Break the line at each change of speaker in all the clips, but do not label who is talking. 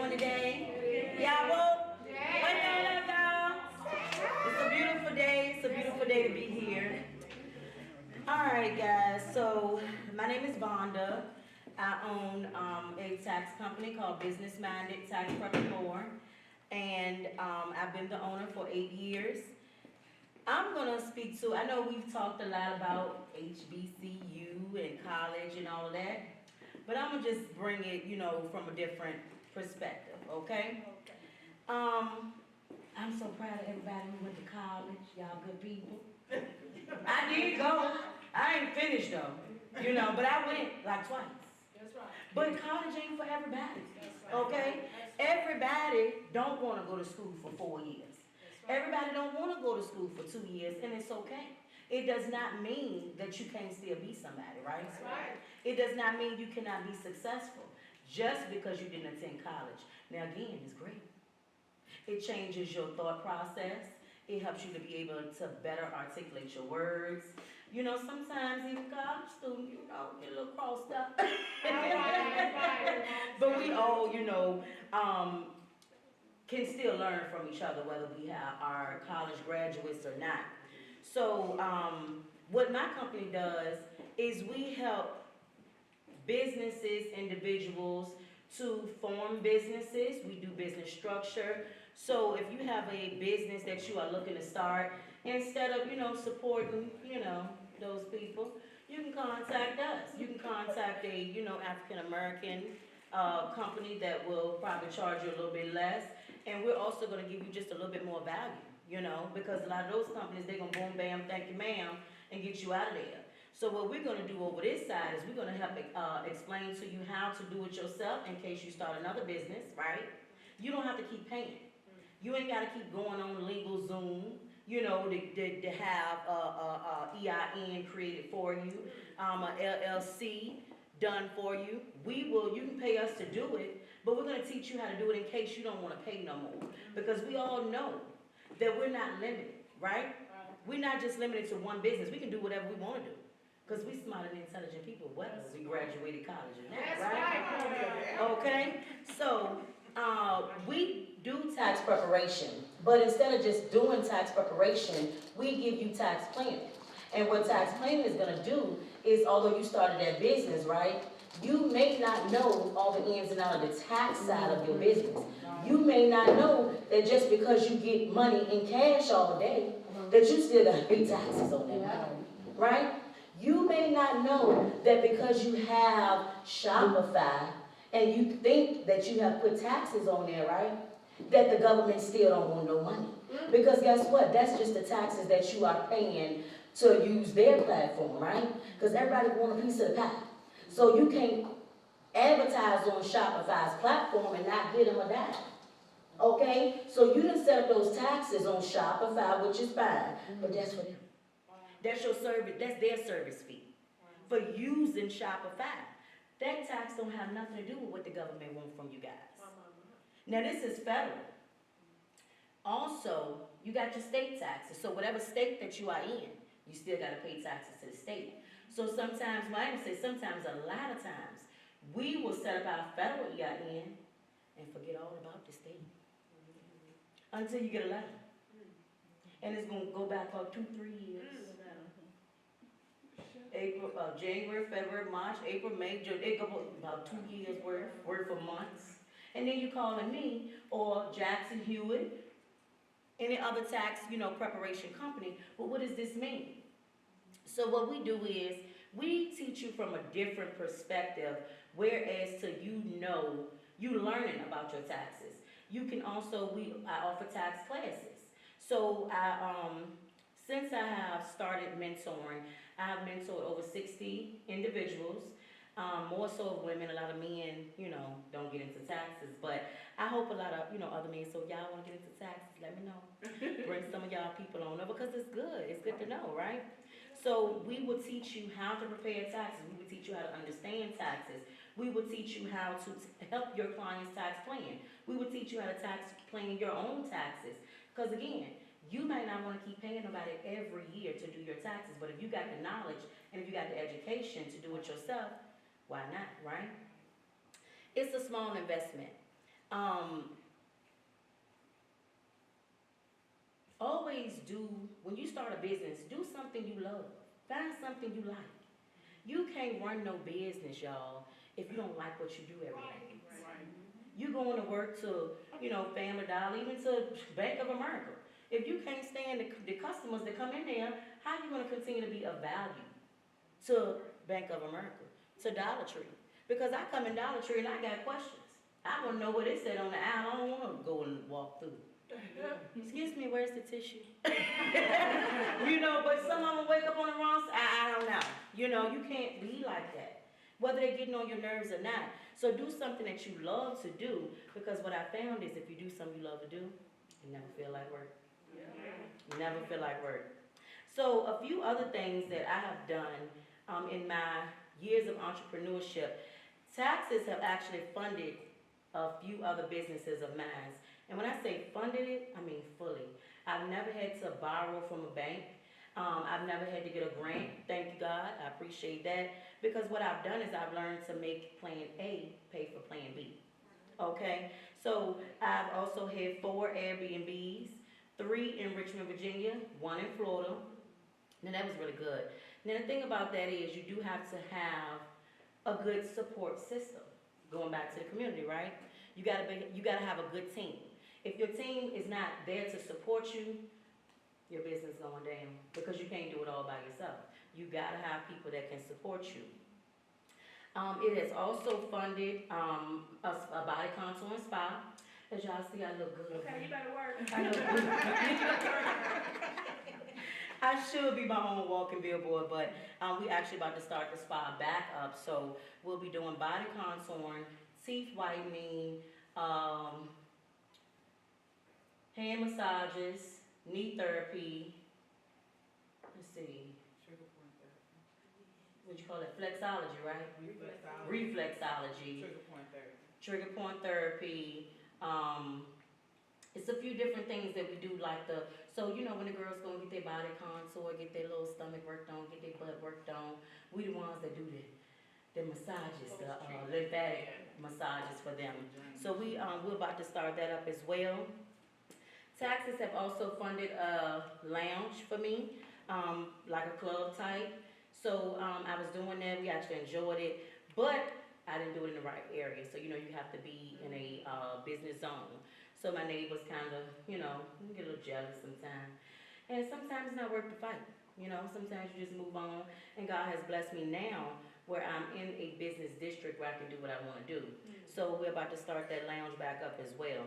doing today? Y'all woke? Wake up, y'all. It's a beautiful day. It's a beautiful day to be here. All right, guys. So my name is Vonda. I own a tax company called Business Minded Tax Prep and More, and I've been the owner for 8 years. I'm gonna speak to. I know we've talked a lot about HBCU and college and all of that, but I'm gonna just bring it, from a different perspective. Okay. I'm so proud of everybody who went to college. Y'all good people. I did go. I ain't finished though, but I went like twice.
That's right.
But college ain't for everybody,
That's right.
okay?
That's right.
Everybody don't want to go to school for 4 years.
That's right.
Everybody don't want to go to school for 2 years, and it's okay. It does not mean that you can't still be somebody, right?
That's right.
It does not mean you cannot be successful just because you didn't attend college. Now again, it's great. It changes your thought process. It helps you to be able to better articulate your words. Sometimes even college students, get a little crossed up. But we all, can still learn from each other, whether we have our college graduates or not. So what my company does is we help businesses, individuals to form businesses. We do business structure. So if you have a business that you are looking to start, instead of, supporting, those people, you can contact us. You can contact a, African American company that will probably charge you a little bit less. And we're also going to give you just a little bit more value, because a lot of those companies, they're going to boom, bam, thank you, ma'am, and get you out of there. So what we're going to do over this side is we're going to help explain to you how to do it yourself in case you start another business, right? You don't have to keep paying. You ain't got to keep going on legal Zoom, to have a EIN created for you, a LLC done for you. You can pay us to do it, but we're going to teach you how to do it in case you don't want to pay no more. Because we all know that we're not limited, right? We're not just limited to one business. We can do whatever we want to do. Because we smart and intelligent people, whether we graduated college or not, right? Okay, so we do tax preparation, but instead of just doing tax preparation, we give you tax planning. And what tax planning is going to do is, although you started that business, right, you may not know all the ins and outs of the tax side of your business. You may not know that just because you get money in cash all day, that you still got to pay taxes on that money, right? You may not know that because you have Shopify and you think that you have put taxes on there, right, that the government still don't want no money. Because guess what? That's just the taxes that you are paying to use their platform, right? Because everybody wants a piece of the pie. So you can't advertise on Shopify's platform and not get them a dime. Okay? So you done set up those taxes on Shopify, which is fine, but that's for them. That's your service, that's their service fee for using Shopify. That tax don't have nothing to do with what the government wants from you guys. Now this is federal. Also, you got your state taxes. So whatever state that you are in, you still got to pay taxes to the state. So sometimes, I even say sometimes, a lot of times, we will set up our federal EIN and forget all about the state until you get a letter. And it's going to go back about 2-3 years. January, February, March, April, May, June. It goes about 2 years worth of months. And then you calling me or Jackson Hewitt, any other tax, preparation company. But what does this mean? So what we do is we teach you from a different perspective, whereas you learning about your taxes. You can also, I offer tax classes. So since I have started mentoring, I have mentored over 60 individuals, more so of women. A lot of men, don't get into taxes, but I hope a lot of, other men, so y'all want to get into taxes, let me know. Bring some of y'all people on over because it's good. It's good to know, right? So we will teach you how to prepare taxes. We will teach you how to understand taxes. We will teach you how to help your client's tax plan. We will teach you how to tax plan your own taxes. Because again, you might not want to keep paying nobody every year to do your taxes, but if you got the knowledge and if you got the education to do it yourself, why not, right? It's a small investment. Um, always do, when you start a business, do something you love. Find something you like. You can't run no business, y'all, if you don't like what you do every day. You going to work to, Family Dollar, even to Bank of America. If you can't stand the customers that come in there, how you going to continue to be of value to Bank of America, to Dollar Tree? Because I come in Dollar Tree and I got questions. I want to know what it said on the aisle. I don't want to go and walk through. Excuse me, where's the tissue? But some of them wake up on the wrong side. I don't know. You can't be like that, whether they're getting on your nerves or not. So do something that you love to do, because what I found is if you do something you love to do, you never feel like work. You never feel like work. So a few other things that I have done in my years of entrepreneurship, taxes have actually funded a few other businesses of mine. And when I say funded it, I mean fully. I've never had to borrow from a bank. I've never had to get a grant. Thank you, God. I appreciate that. Because what I've done is I've learned to make plan A pay for plan B. Okay? So I've also had 4 Airbnbs, 3 in Richmond, Virginia, 1 in Florida. And that was really good. Now the thing about that is you do have to have a good support system. Going back to the community, right? You gotta have a good team. If your team is not there to support you, your business is going down, because you can't do it all by yourself. You gotta have people that can support you. It has also funded a body contour and spa. As y'all see, I look good.
Okay, you better work.
I look good. I should be my own walking billboard, but we actually about to start the spa back up. So we'll be doing body contouring, teeth whitening, hand massages, knee therapy. Let's see. What you call it? Flexology, right? Reflexology. Trigger point therapy. It's a few different things that we do, like when the girls go and get their body contour, get their little stomach worked on, get their butt worked on, we the ones that do the massages, the lymphatic massages for them. So we're about to start that up as well. Taxes have also funded a lounge for me, like a club type. So I was doing that, we actually enjoyed it, but I didn't do it in the right area. So you have to be in a business zone. So my neighbors kind of, get a little jealous sometimes. And sometimes it's not worth the fight. Sometimes you just move on. And God has blessed me now where I'm in a business district where I can do what I want to do. So we're about to start that lounge back up as well.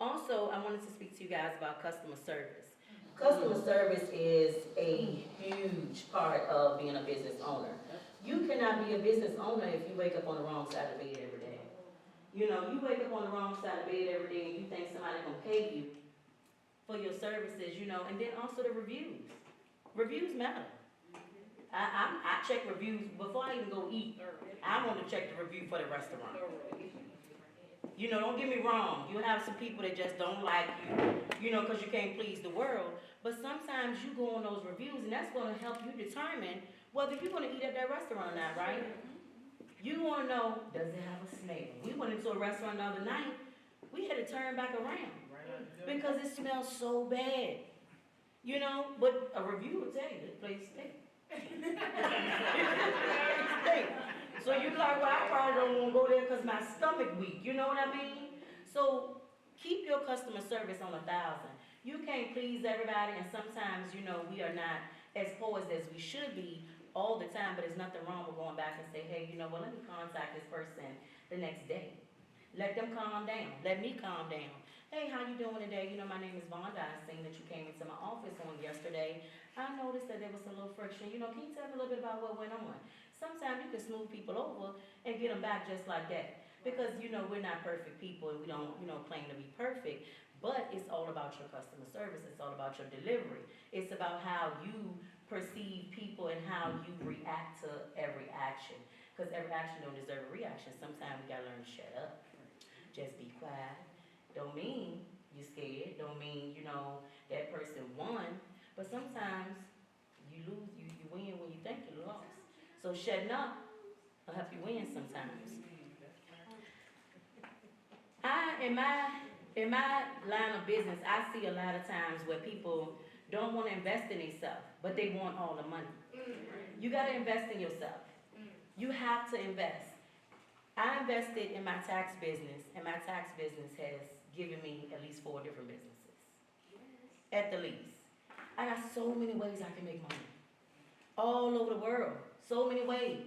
Also, I wanted to speak to you guys about customer service. Customer service is a huge part of being a business owner. You cannot be a business owner if you wake up on the wrong side of the bed every day. You wake up on the wrong side of the bed every day and you think somebody's going to pay you for your services, and then also the reviews. Reviews matter. I check reviews before I even go eat. I want to check the review for the restaurant. Don't get me wrong. You have some people that just don't like you, because you can't please the world. But sometimes you go on those reviews and that's going to help you determine whether you're going to eat at that restaurant or not, right? You want to know, does it have a smell? We went into a restaurant the other night. We had to turn back around because it smells so bad. But a review will tell you this place stinks. So you're like, well, I probably don't want to go there because my stomach weak. You know what I mean? So keep your customer service on 1,000. You can't please everybody, and sometimes, we are not as poised as we should be all the time, but there's nothing wrong with going back and say, hey, let me contact this person the next day. Let them calm down. Let me calm down. Hey, how you doing today? My name is Vonda. I seen that you came into my office on yesterday. I noticed that there was a little friction. Can you tell me a little bit about what went on? Sometimes you can smooth people over and get them back just like that. Because, we're not perfect people and we don't, claim to be perfect. But it's all about your customer service. It's all about your delivery. It's about how you perceive people and how you react to every action. Because every action don't deserve a reaction. Sometimes we gotta learn to shut up. Just be quiet. Don't mean you're scared. Don't mean, that person won. But sometimes you lose, you win when you think you lost. So shutting up will help you win sometimes. in my line of business, I see a lot of times where people don't want to invest in themselves, but they want all the money. You got to invest in yourself. You have to invest. I invested in my tax business, and my tax business has given me at least 4 different businesses. At the least. I got so many ways I can make money. All over the world. So many ways.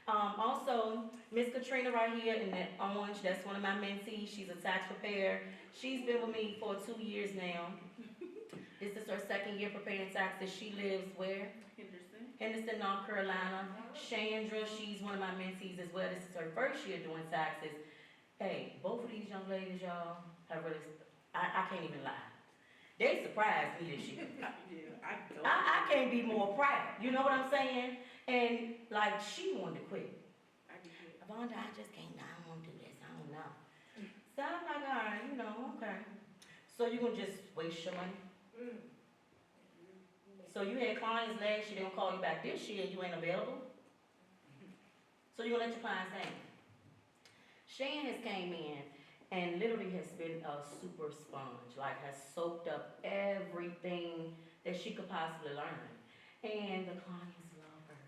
Also, Miss Katrina right here in that orange, that's one of my mentees. She's a tax preparer. She's been with me for 2 years now. This is her 2nd year preparing taxes. She lives where? Henderson, North Carolina. Chandra, she's one of my mentees as well. This is her 1st year doing taxes. Hey, both of these young ladies, y'all, have really, I can't even lie. They surprised me this year. I can't be more proud. You know what I'm saying? And like she wanted to quit. Vonda, I just can't. I don't want to do this. I don't know. So I'm like, all right, you know, okay. So you gonna just waste your money? So you had clients last year, they don't call you back this year, you ain't available? So you gonna let your clients hang? Shan has came in and literally has been a super sponge, like has soaked up everything that she could possibly learn. And the clients love her.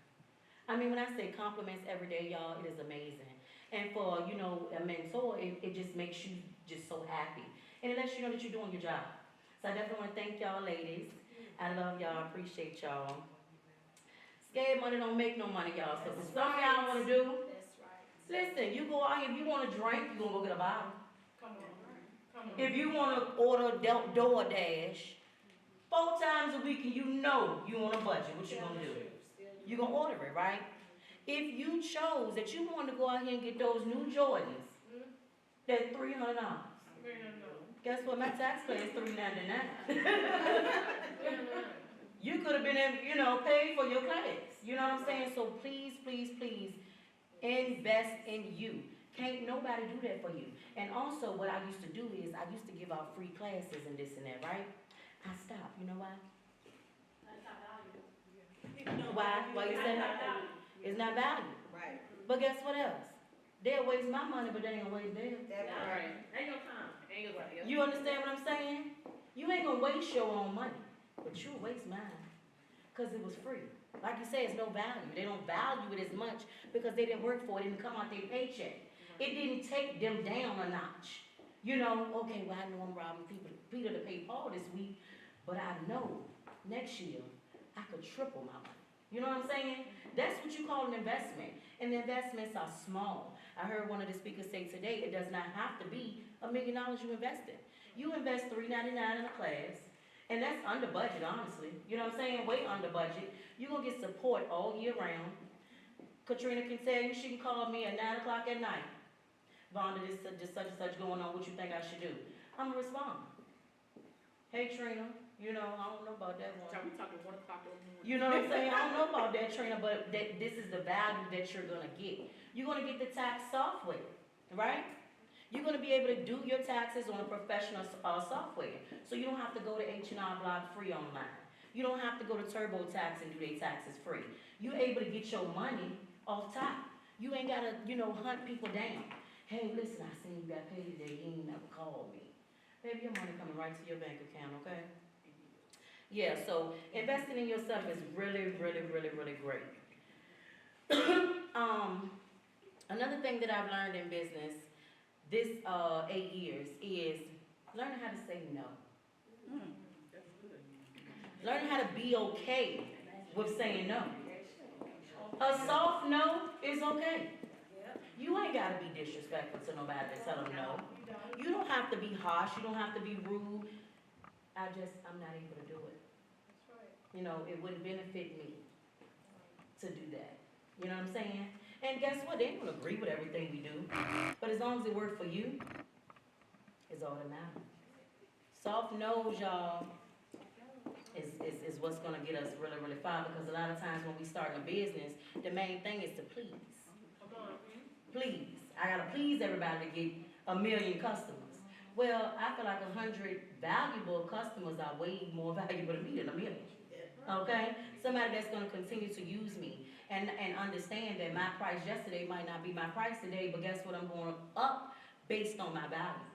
I mean, when I say compliments every day, y'all, it is amazing. And for, you know, a mentor, it just makes you just so happy. And it lets you know that you're doing your job. So I definitely want to thank y'all ladies. I love y'all, appreciate y'all. Scared money don't make no money, y'all. So if something y'all want to do, listen, you go out here, if you want to drink, you gonna go get a bottle. If you want to order DoorDash 4 times a week and you know you on a budget, what you gonna do? You gonna order it, right? If you chose that you want to go out here and get those new Jordans, they're $300. Guess what? My tax credit is $399. You could have been, you know, paid for your class. You know what I'm saying? So please, please, please invest in you. Can't nobody do that for you. And also, what I used to do is I used to give out free classes and this and that, right? I stopped. You know why? Why? Why you say that? It's not value. Right. But guess what else? They'll waste my money, but they ain't gonna waste theirs. That's right. Ain't no time. Ain't no time. You understand what I'm saying? You ain't gonna waste your own money, but you'll waste mine. Because it was free. Like you say, it's no value. They don't value it as much because they didn't work for it. It didn't come out their paycheck. It didn't take them down a notch. You know, okay, well, I know I'm robbing Peter to pay Paul this week, but I know next year I could triple my money. You know what I'm saying? That's what you call an investment. And the investments are small. I heard one of the speakers say today, it does not have to be $1 million you invest in. You invest $399 in a class, and that's under budget, honestly. You know what I'm saying? Way under budget. You're going to get support all year round. Katrina can tell you, she can call me at 9 o'clock at night. Vonda, this just such and such going on, what you think I should do? I'm going to respond. Hey, Trina, you know, I don't know about that one. We talking 1 o'clock in the morning. You know what I'm saying? I don't know about that, Trina, but this is the value that you're going to get. You're going to get the tax software, right? You're going to be able to do your taxes on a professional software. So you don't have to go to H&R Block free online. You don't have to go to TurboTax and do their taxes free. You're able to get your money off top. You ain't got to, you know, hunt people down. Hey, listen, I seen you got paid today. You ain't never called me. Baby, your money coming right to your bank account, okay? Yeah, so investing in yourself is really, really, really, really great. Another thing that I've learned in business this 8 years is learning how to say no. Learning how to be okay with saying no. A soft no is okay. You ain't got to be disrespectful to nobody to tell them no. You don't have to be harsh. You don't have to be rude. I'm not able to do it. You know, it wouldn't benefit me to do that. You know what I'm saying? And guess what? They don't agree with everything we do. But as long as it works for you, it's all that matters. Soft nose, y'all, is what's going to get us really, really far. Because a lot of times when we start a business, the main thing is to please. Please. I got to please everybody to get 1 million customers. Well, I feel like 100 valuable customers are way more valuable to me than 1 million. Okay? Somebody that's going to continue to use me and understand that my price yesterday might not be my price today, but guess what? I'm going up based on my value.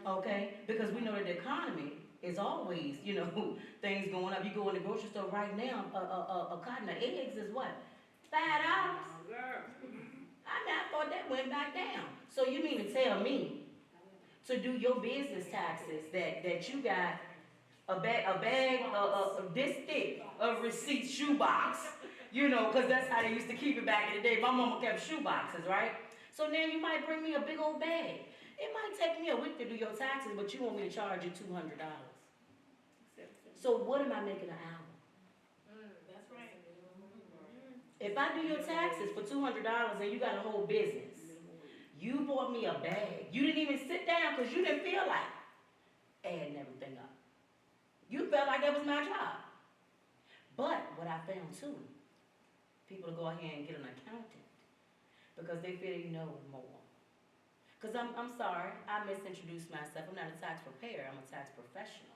okay? Because we know that the economy is always, you know, things going up. You go in the grocery store right now, a carton of eggs is what? $5. I mean, I thought that went back down. So you mean to tell me to do your business taxes that you got a bag this thick of receipts shoebox, you know, because that's how they used to keep it back in the day. My mama kept shoe boxes, right? So now you might bring me a big old bag. It might take me a week to do your taxes, but you want me to charge you $200. So what am I making an hour?
That's right.
If I do your taxes for $200 and you got a whole business, you bought me a bag. You didn't even sit down because you didn't feel like adding everything up. You felt like that was my job. But what I found too, people go ahead and get an accountant because they feel they know more. Because I'm sorry, I misintroduced myself. I'm not a tax preparer, I'm a tax professional.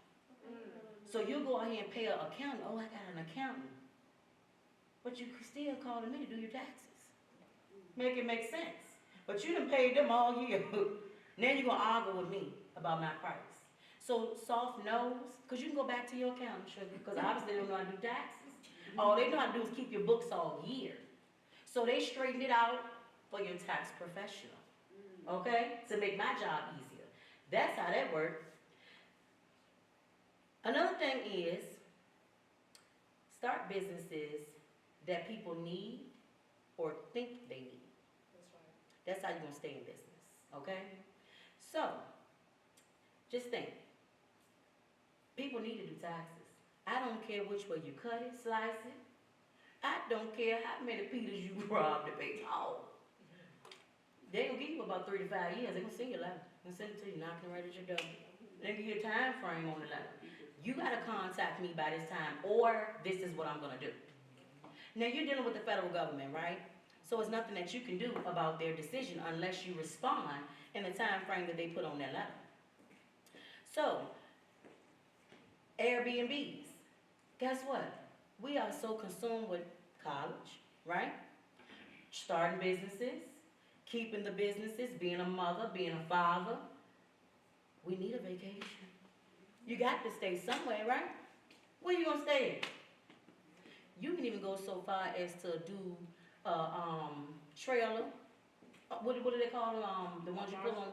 So you go ahead and pay an accountant. Oh, I got an accountant. But you still calling me to do your taxes. Make it make sense. But you done paid them all year. Now you're going to argue with me about my price. So soft nose, because you can go back to your accountant, sugar, because obviously they don't know how to do taxes. All they know how to do is keep your books all year. So they straighten it out for your tax professional, okay, to make my job easier. That's how that works. Another thing is, start businesses that people need or think they need. That's how you're going to stay in business, okay? So, just think. People need to do taxes. I don't care which way you cut it, slice it. I don't care how many Peters you rob to pay toll. They're going to give you about 3 to 5 years. They're going to send you a letter. They're going to send it to you, knocking right at your door. They're going to give you a time frame on the letter. You got to contact me by this time, or this is what I'm going to do. Now, you're dealing with the federal government, right? So it's nothing that you can do about their decision unless you respond in the time frame that they put on their letter. So, Airbnbs. Guess what? We are so consumed with college, right? Starting businesses, keeping the businesses, being a mother, being a father. We need a vacation. You got to stay somewhere, right? Where you gonna stay? You can even go so far as to do trailer. What do they call them? The ones you put on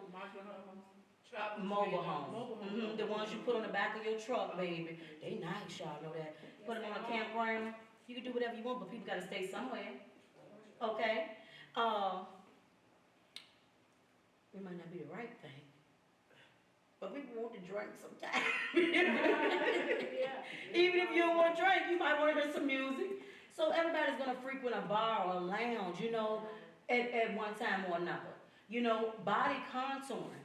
mobile home. The ones you put on the back of your truck, baby. They nice, y'all know that. Put them on a campground. You can do whatever you want, but people gotta stay somewhere. Okay. It might not be the right thing, but people want to drink sometimes. Even if you don't want to drink, you might want to hear some music. So everybody's going to frequent a bar or a lounge, you know, at one time or another. You know, body contouring.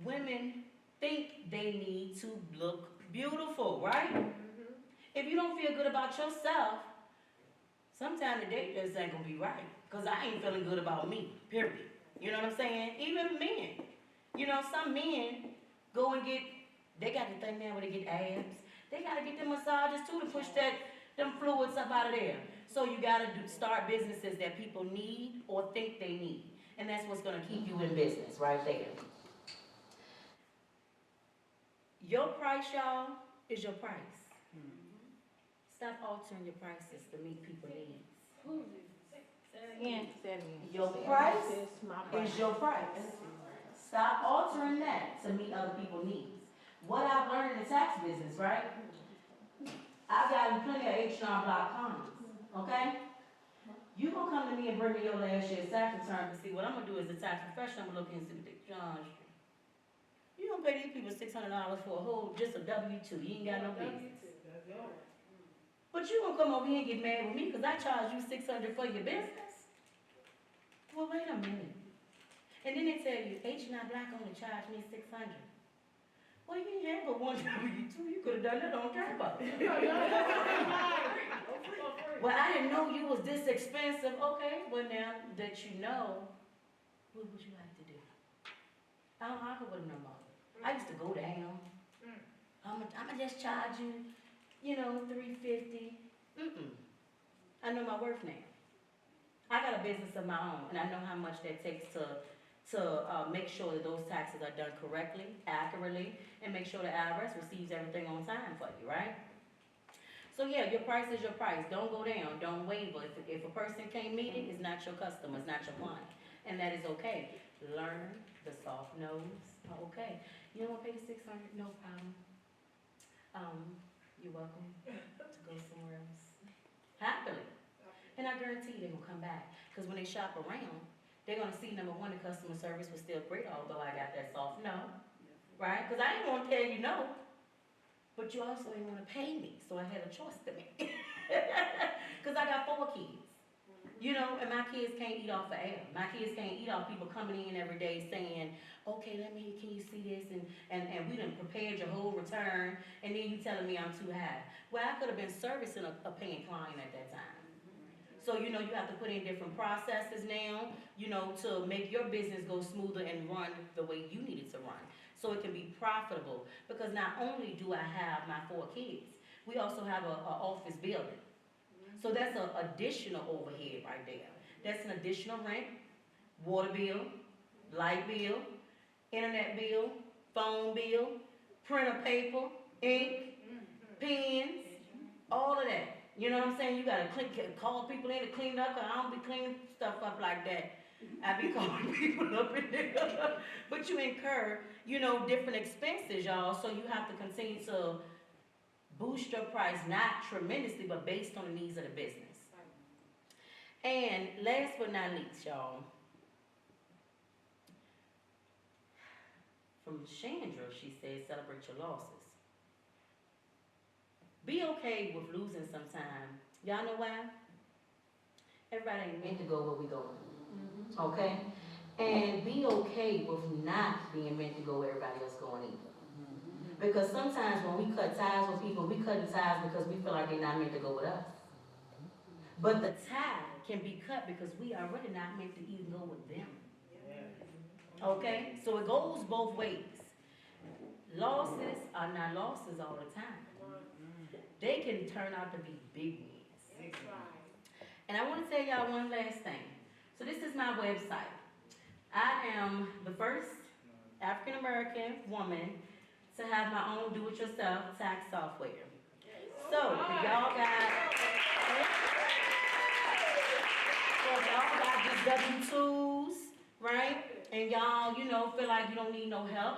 Women think they need to look beautiful, right? If you don't feel good about yourself, sometime the date just ain't going to be right. Because I ain't feeling good about me, period. You know what I'm saying? Even men. You know, some men go and get, they got the thing now where they get abs. They got to get them massages too to push them fluids up out of there. So you got to start businesses that people need or think they need. And that's what's going to keep you in business right there. Your price, y'all, is your price. Stop altering your prices to meet people's needs. Your price is your price. Stop altering that to meet other people's needs. What I've learned in the tax business, right? I've gotten plenty of H&R Block comments, okay? You gonna come to me and bring me your last year's tax return and see what I'm gonna do as a tax professional. I'm gonna look and see what they charge you. You gonna pay these people $600 for a whole, just a W-2. You ain't got no business. But you gonna come over here and get mad with me because I charge you $600 for your business? Well, wait a minute. And then they tell you, H&R Block only charged me $600. Well, you ain't had but one W-2. You could have done that on Turbo. Well, I didn't know you was this expensive. Okay, well now that you know, what would you like to do? I don't argue with them no more. I used to go down. I'ma just charge you, you know, $350. I know my worth now. I got a business of my own, and I know how much that takes to to make sure that those taxes are done correctly, accurately, and make sure the IRS receives everything on time for you, right? So yeah, your price is your price. Don't go down, don't waver. If a person can't meet it, it's not your customer, it's not your client. And that is okay. Learn the soft nose. Okay. You don't want to pay the 600? No problem. You're welcome to go somewhere else. Happily. And I guarantee you they're gonna come back. Because when they shop around, they're gonna see, number one, the customer service was still great, although I got that soft no. Right? Because I didn't want to tell you no. But you also didn't want to pay me, so I had a choice to make. Because I got 4 kids. You know, and my kids can't eat off of air. My kids can't eat off people coming in every day saying, okay, can you see this? And we done prepared your whole return, and then you telling me I'm too high. Well, I could have been servicing a paying client at that time. So, you know, you have to put in different processes now, you know, to make your business go smoother and run the way you need it to run. So it can be profitable. Because not only do I have my 4 kids, we also have a office building. So that's an additional overhead right there. That's an additional rent, water bill, light bill, internet bill, phone bill, printer paper, ink, pens, all of that. You know what I'm saying? You gotta call people in to clean up, cause I don't be cleaning stuff up like that. I be calling people up in there. But you incur, you know, different expenses, y'all, so you have to continue to boost your price, not tremendously, but based on the needs of the business. And last but not least, y'all, from Chandra, she said, celebrate your losses. Be okay with losing sometime. Y'all know why? Everybody ain't meant to go where we going. Okay? And be okay with not being meant to go where everybody else going either. Because sometimes when we cut ties with people, we cut the ties because we feel like they're not meant to go with us. But the tie can be cut because we are really not meant to even go with them. Okay? So it goes both ways. Losses are not losses all the time. They can turn out to be big wins. And I want to tell y'all one last thing. So this is my website. I am the first African American woman to have my own do-it-yourself tax software. So if y'all got just W-2s, right? And y'all, you know, feel like you don't need no help,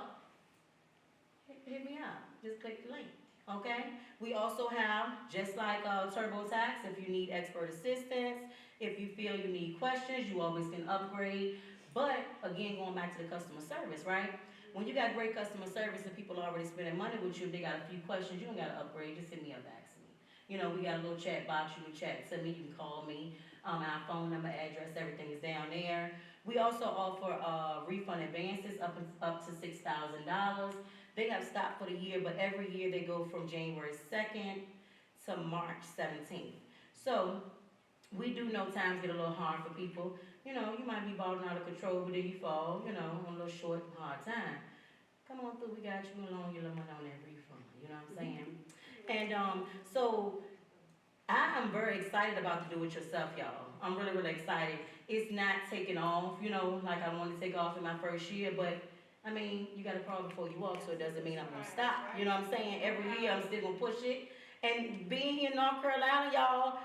hit me up. Just click the link, okay? We also have, just like TurboTax, if you need expert assistance, if you feel you need questions, you always can upgrade. But again, going back to the customer service, right? When you got great customer service and people are already spending money with you, if they got a few questions, you don't got to upgrade, just hit me up, ask me. You know, we got a little chat box, you can chat to me, you can call me. Our phone number, address, everything is down there. We also offer refund advances up to $6,000. They have stopped for the year, but every year they go from January 2nd to March 17th. So we do know times get a little hard for people. You know, you might be balling out of control, but then you fall, you know, on a little short, hard time. Come on through, we got you along, your little money on that refund, you know what I'm saying? And so I am very excited about the do-it-yourself, y'all. I'm really, really excited. It's not taking off, you know, like I wanted to take off in my first year, but I mean, you gotta crawl before you walk, so it doesn't mean I'm gonna stop. You know what I'm saying? Every year I'm still gonna push it. And being here in North Carolina, y'all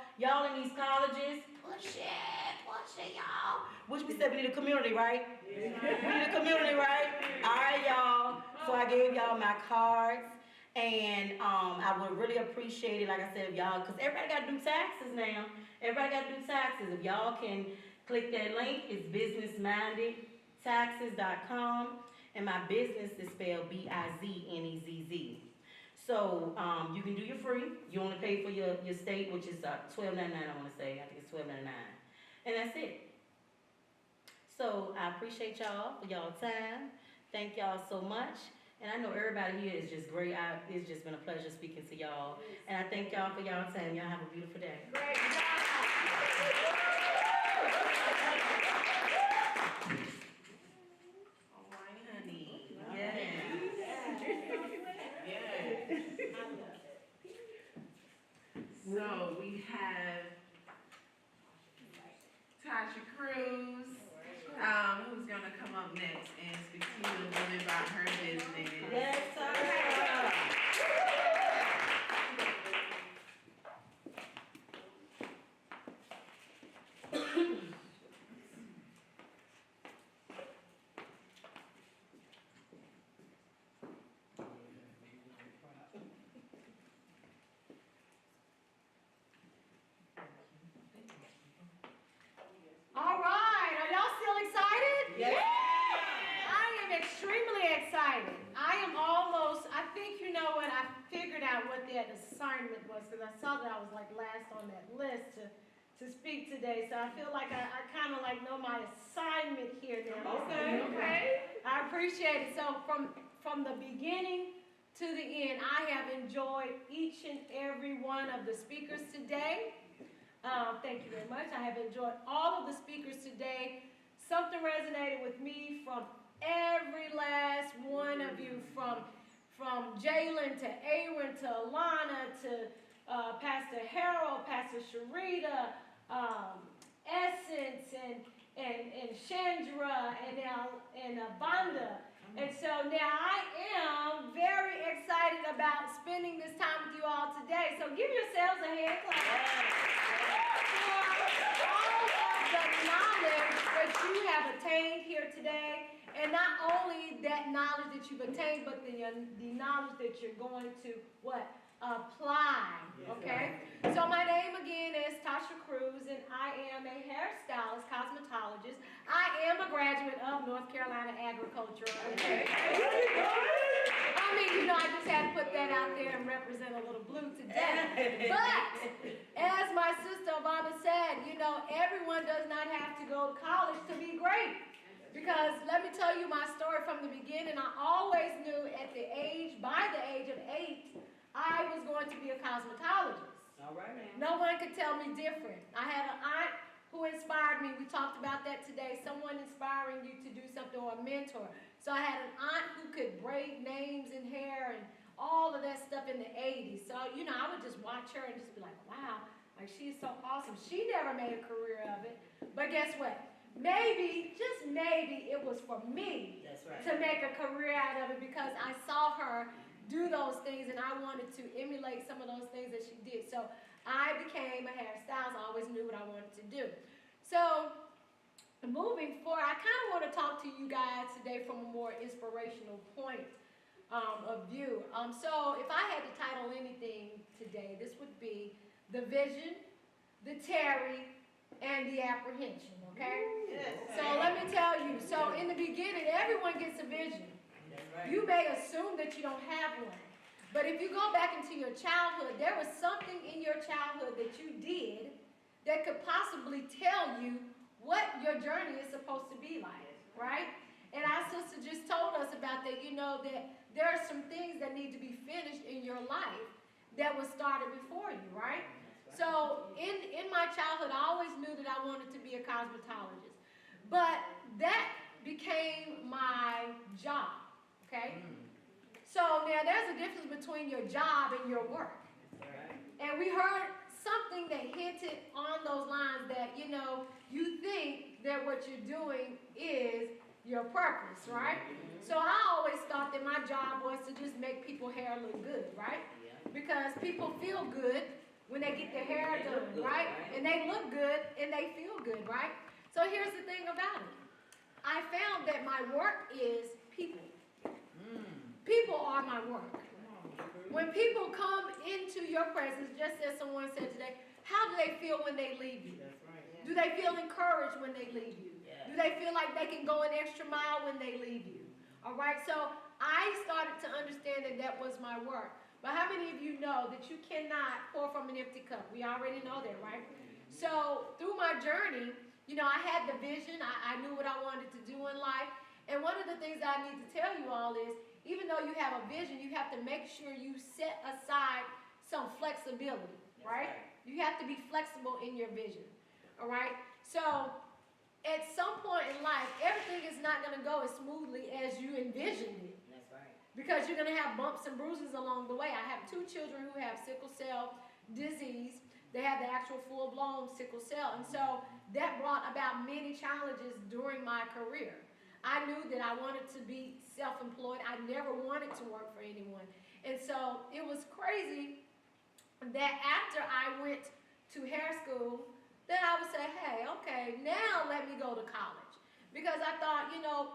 in these colleges, push it, y'all. Which we said we need a community, right? We need a community, right? All right, y'all. So I gave y'all my cards. And I would really appreciate it, like I said, if y'all, because everybody got to do taxes now. Everybody got to do taxes. If y'all can click that link, it's businessmindedtaxes.com. And my business is spelled B-I-Z-N-E-Z-Z. So you can do your free. You only pay for your state, which is $12.99, I want to say. I think it's $12.99. And that's it. So I appreciate y'all for y'all time. Thank y'all so much. And I know everybody here is just great. It's just been a pleasure speaking to y'all. And I thank y'all for y'all time. Y'all have a beautiful day.
Great job. All right, honey. Yes. So we have Tasha Cruz, who's gonna come up next.
assignment was, because I saw that I was like last on that list to speak today. So I feel like I kind of like know my assignment here now.
Okay.
I appreciate it. So from the beginning to the end, I have enjoyed each and every one of the speakers today. Thank you very much. I have enjoyed all of the speakers today. Something resonated with me from every last one of you, from Jalen to Aaron to Alana to Pastor Harold, Pastor Sharita, Essence, and Chandra, and Vonda. And so now I am very excited about spending this time with you all today. So give yourselves a hand clap for all of the knowledge that you have attained here today. And not only that knowledge that you've attained, but the knowledge that you're going to apply, okay? So my name again is Tasha Cruz, and I am a hairstylist, cosmetologist. I am a graduate of North Carolina Agriculture. Okay? I mean, I just had to put that out there and represent a little blue today. But as my sister Ivana said, everyone does not have to go to college to be great. Because let me tell you my story from the beginning. I always knew by the age of 8, I was going to be a cosmetologist.
All right, ma'am.
No one could tell me different. I had an aunt who inspired me. We talked about that today. Someone inspiring you to do something, or a mentor. So I had an aunt who could braid names and hair and all of that stuff in the 80s. So, I would just watch her and just be like, wow, like she's so awesome. She never made a career of it. But guess what? Maybe, just maybe, it was for me to make a career out of it, because I saw her do those things and I wanted to emulate some of those things that she did. So I became a hairstylist. I always knew what I wanted to do. So moving forward, I kind of want to talk to you guys today from a more inspirational point of view. So if I had to title anything today, this would be the vision, the tarry, and the apprehension, okay?
Yes.
So let me tell you, so in the beginning, everyone gets a vision.
That's right.
You may assume that you don't have one. But if you go back into your childhood, there was something in your childhood that you did that could possibly tell you what your journey is supposed to be like, right? And our sister just told us about that, that there are some things that need to be finished in your life that was started before you, right? So in my childhood, I always knew that I wanted to be a cosmetologist. But that became my job, okay? So now there's a difference between your job and your work. And we heard something that hinted on those lines that, you think that what you're doing is your purpose, right? So I always thought that my job was to just make people's hair look good, right? Because people feel good when they get their hair done, right? And they look good and they feel good, right? So here's the thing about it. I found that my work is people. People are my work. When people come into your presence, just as someone said today, how do they feel when they leave you? Do they feel encouraged when they leave you? Do they feel like they can go an extra mile when they leave you? All right, so I started to understand that that was my work. But how many of you know that you cannot pour from an empty cup? We already know that, right? So through my journey, I had the vision. I knew what I wanted to do in life. And one of the things I need to tell you all is, even though you have a vision, you have to make sure you set aside some flexibility, right? You have to be flexible in your vision, all right? So at some point in life, everything is not going to go as smoothly as you envisioned it. Because you're going to have bumps and bruises along the way. I have 2 children who have sickle cell disease. They have the actual full-blown sickle cell. And so that brought about many challenges during my career. I knew that I wanted to be self-employed. I never wanted to work for anyone. And so it was crazy that after I went to hair school, then I would say, hey, okay, now let me go to college. Because I thought,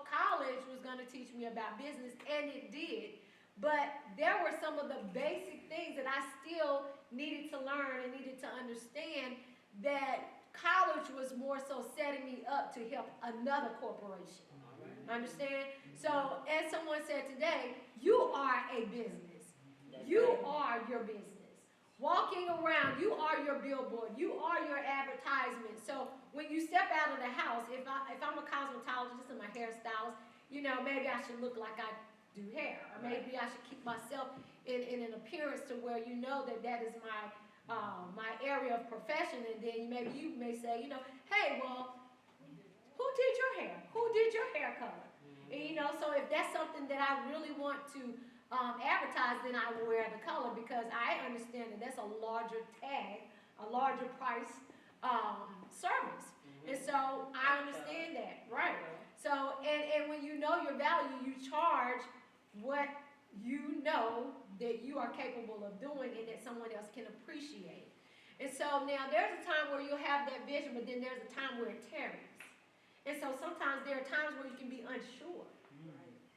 college was going to teach me about business, and it did. But there were some of the basic things that I still needed to learn and needed to understand, that college was more so setting me up to help another corporation. Understand? So, as someone said today, you are a business. You are your business. walking around, you are your billboard, you are your advertisement. So when you step out of the house, if I'm a cosmetologist and my hairstylist, you know, maybe I should look like I do hair, or maybe I should keep myself in an appearance to where you know that is my area of profession, and then maybe you may say, you know, hey, well, who did your hair? Who did your hair color? And, you know, so if that's something that I really want to advertise, then I will wear the color, because I understand that that's a larger tag, a larger price service. And so I understand that, right? So, and when you know your value, you charge what you know that you are capable of doing and that someone else can appreciate. And so now there's a time where you'll have that vision, but then there's a time where it tarries. And so sometimes there are times where you can be unsure.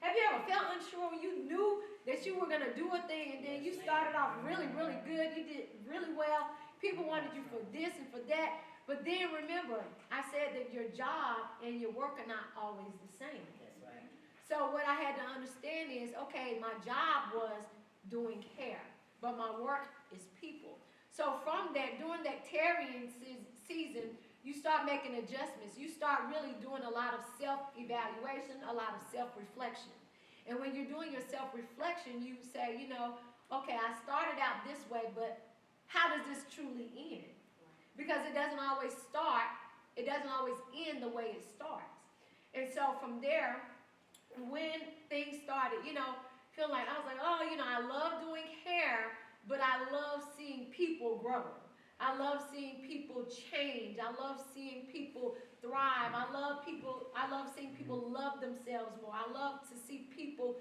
Have you ever felt unsure when you knew that you were going to do a thing, and then you started off really, really good, you did really well, people wanted you for this and for that, but then remember, I said that your job and your work are not always the same.
That's right.
So what I had to understand is, okay, my job was doing hair, but my work is people. So from that, during that tarrying season, you start making adjustments. You start really doing a lot of self-evaluation, a lot of self-reflection. And when you're doing your self-reflection, you say, you know, okay, I started out this way, but how does this truly end? Because it doesn't always start, it doesn't always end the way it starts. And so from there, when things started, you know, feeling like, I was like, oh, you know, I love doing hair, but I love seeing people grow. I love seeing people change. I love seeing people thrive. I love seeing people love themselves more. I love to see people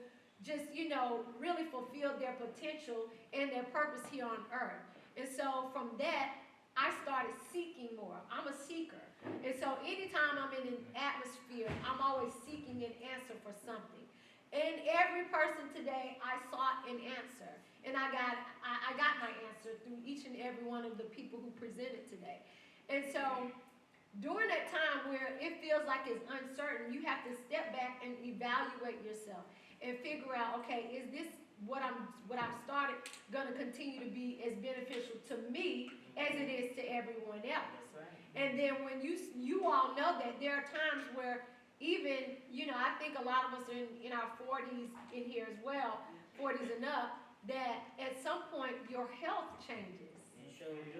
just, you know, really fulfill their potential and their purpose here on earth. And so from that, I started seeking more. I'm a seeker. And so anytime I'm in an atmosphere, I'm always seeking an answer for something. And every person today, I sought an answer. And I got my answer through each and every one of the people who presented today. And so during that time where it feels like it's uncertain, you have to step back and evaluate yourself and figure out, okay, is this what I've started going to continue to be as beneficial to me as it is to everyone else?
That's right.
And then when you all know that there are times where even, you know, I think a lot of us are in our 40s in here as well, 40s and up, that at some point your health changes,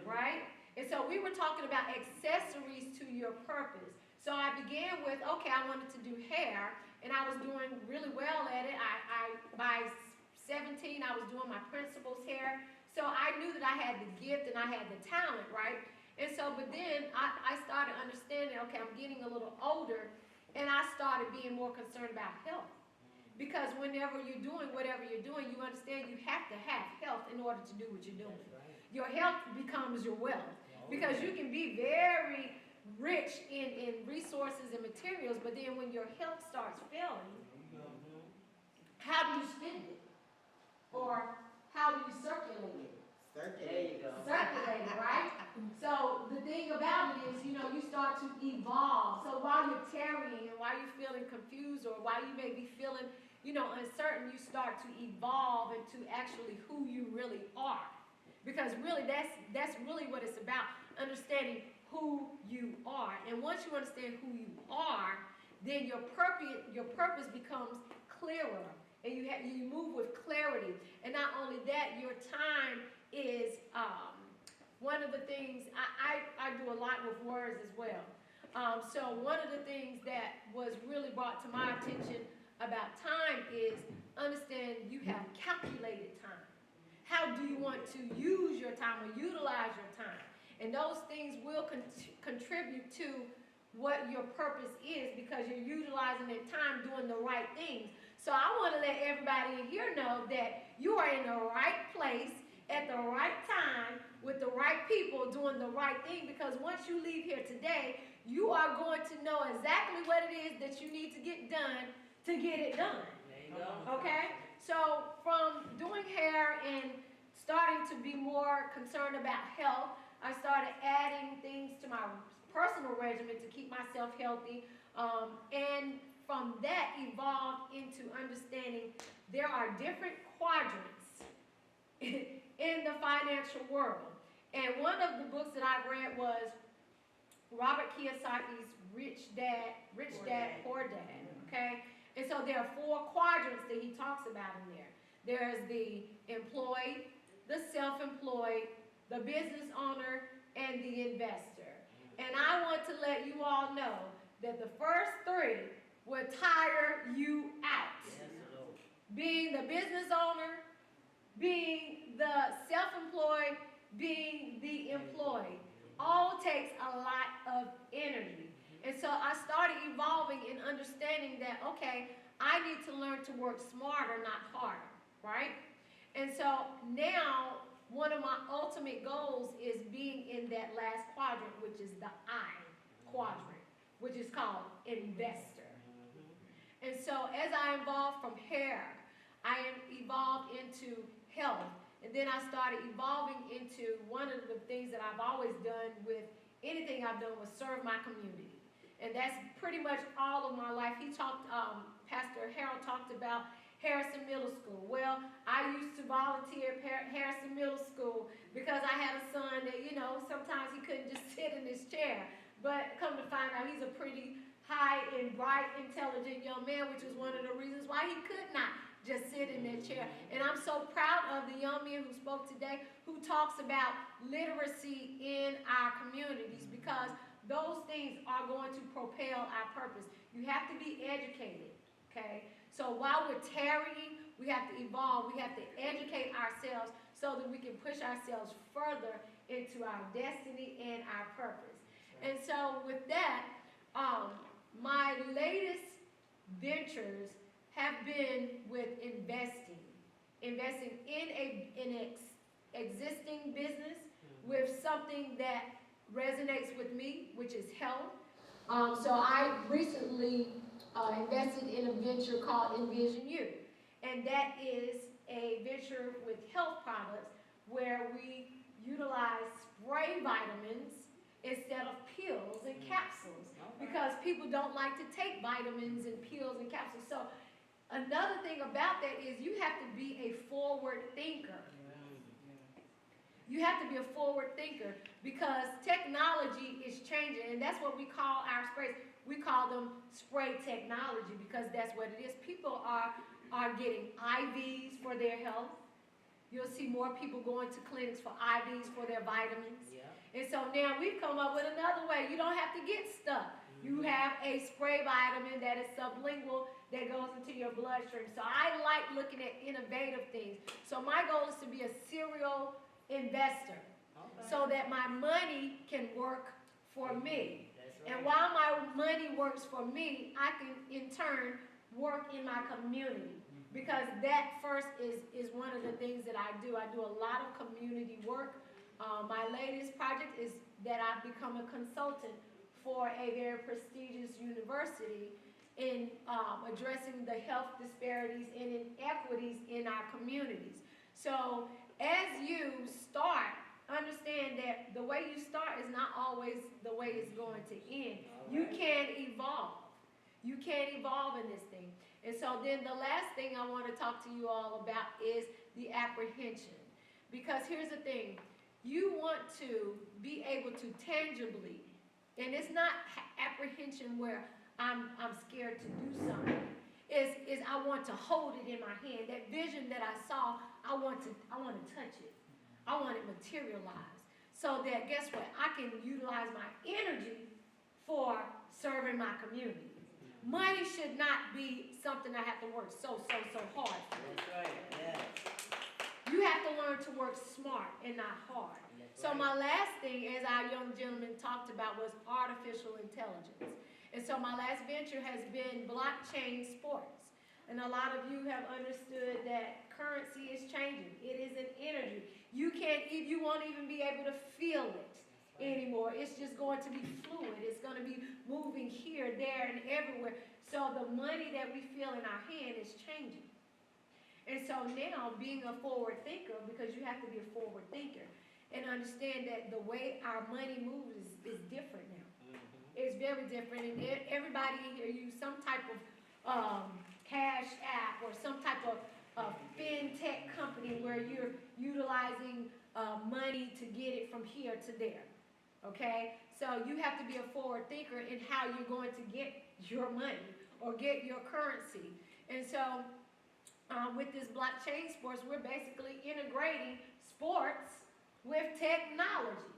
right? And so we were talking about accessories to your purpose. So I began with, okay, I wanted to do hair, and I was doing really well at it. By 17, I was doing my principal's hair. So I knew that I had the gift and I had the talent, right? And so, but then I started understanding, okay, I'm getting a little older, and I started being more concerned about health. Because whenever you're doing whatever you're doing, you understand you have to have health in order to do what you're doing. Your health becomes your wealth. Because you can be very rich in resources and materials, but then when your health starts failing, how do you spend it? Or how do you circulate it?
There you go.
Circulate it, right? So the thing about it is, you know, you start to evolve. So while you're tarrying and while you're feeling confused or while you may be feeling, you know, uncertain, you start to evolve into actually who you really are. Because really that's really what it's about, understanding who you are. And once you understand who you are, then your purpose becomes clearer. And you move with clarity. And not only that, your time is one of the things, I do a lot with words as well. So one of the things that was really brought to my attention about time is understand you have calculated time. How do you want to use your time or utilize your time? And those things will contribute to what your purpose is, because you're utilizing that time doing the right things. So I want to let everybody in here know that you are in the right place at the right time with the right people doing the right thing, because once you leave here today, you are going to know exactly what it is that you need to get done to get it done.
There you go.
Okay? So from doing hair and starting to be more concerned about health, I started adding things to my personal regimen to keep myself healthy. And from that evolved into understanding there are different quadrants in the financial world. And one of the books that I read was Robert Kiyosaki's Rich Dad, Poor Dad, okay? And so there are 4 quadrants that he talks about in there. There's the employed, the self-employed, the business owner, and the investor. And I want to let you all know that the first 3 will tire you out. Being the business owner, being the self-employed, being the employed, all takes a lot of energy. And so I started evolving and understanding that, okay, I need to learn to work smarter, not harder, right? And so now one of my ultimate goals is being in that last quadrant, which is the I quadrant, which is called investor. And so as I evolved from hair, I evolved into health. And then I started evolving into one of the things that I've always done with anything I've done was serve my community. And that's pretty much all of my life. Pastor Harold talked about Harrison Middle School. Well, I used to volunteer at Harrison Middle School because I had a son that, sometimes he couldn't just sit in his chair. But come to find out, he's a pretty high and bright, intelligent young man, which was one of the reasons why he could not just sit in that chair. And I'm so proud of the young man who spoke today who talks about literacy in our communities, because those things are going to propel our purpose. You have to be educated, okay? So while we're tarrying, we have to evolve. We have to educate ourselves so that we can push ourselves further into our destiny and our purpose. And so with that, my latest ventures have been with investing in an existing business with something that resonates with me, which is health. So I recently invested in a venture called Envision You, and that is a venture with health products where we utilize spray vitamins instead of pills and capsules, because people don't like to take vitamins and pills and capsules. So another thing about that is you have to be a forward thinker. You have to be a forward thinker because technology is changing, and that's what we call our sprays. We call them spray technology because that's what it is. People are getting IVs for their health. You'll see more people going to clinics for IVs for their vitamins. Yeah. And so now we've come up with another way. You don't have to get stuck. You have a spray vitamin that is sublingual that goes into your bloodstream. So I like looking at innovative things. So my goal is to be a serial investor, so that my money can work for me. Right. And while my money works for me, I can in turn work in my community, because that first is one of the things that I do. I do a lot of community work. My latest project is that I've become a consultant for a very prestigious university in addressing the health disparities and inequities in our communities. So as you start, understand that the way you start is not always the way it's going to end. You can evolve. You can evolve in this thing. And so then the last thing I want to talk to you all about is the apprehension. Because here's the thing. You want to be able to tangibly, and it's not apprehension where I'm scared to do something. Is I want to hold it in my hand. That vision that I saw, I want to touch it. I want it materialized. So that, guess what? I can utilize my energy for serving my community. Money should not be something I have to work so hard for.
That's right, yes.
You have to learn to work smart and not hard. That's so right. My last thing, as our young gentleman talked about, was artificial intelligence. And so my last venture has been blockchain sports. And a lot of you have understood that currency is changing. It is an energy. You won't even be able to feel it anymore. It's just going to be fluid. It's going to be moving here, there, and everywhere. So the money that we feel in our hand is changing. And so now, being a forward thinker, because you have to be a forward thinker, and understand that the way our money moves is different now. It's very different, and everybody in here use some type of cash app or some type of fintech company and where you're utilizing money to get it from here to there. Okay? So you have to be a forward thinker in how you're going to get your money or get your currency. And so with this blockchain sports, we're basically integrating sports with technology.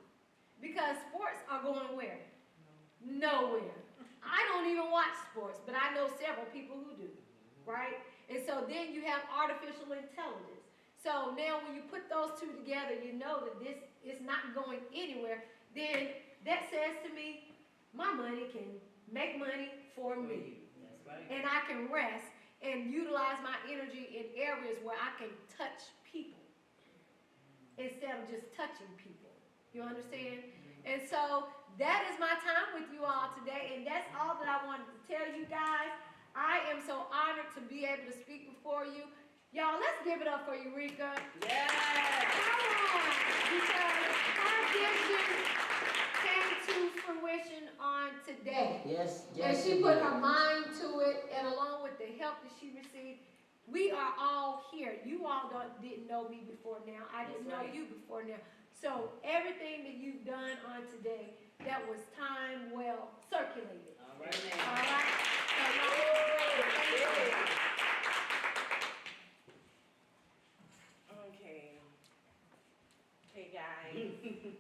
Because sports are going where? Nowhere. I don't even watch sports, but I know several people who do, right? And so then you have artificial intelligence. So now when you put those two together, you know that this is not going anywhere. Then that says to me, my money can make money for me.
That's right.
And I can rest and utilize my energy in areas where I can touch people instead of just touching people. You understand? And so that is my time with you all today, and that's all that I wanted to tell you guys. I am so honored to be able to speak before you. Y'all, let's give it up for Eureka.
Yeah.
Come on, because her vision came to fruition on today.
Yes,
And
yes.
she put her mind to it, and along with the help that she received, we are all here. You all didn't know me before now. I didn't know you before now. So everything that you've done on today, that was time well circulated.
All right,
All
now.
right? So y'all,
Okay. Hey guys.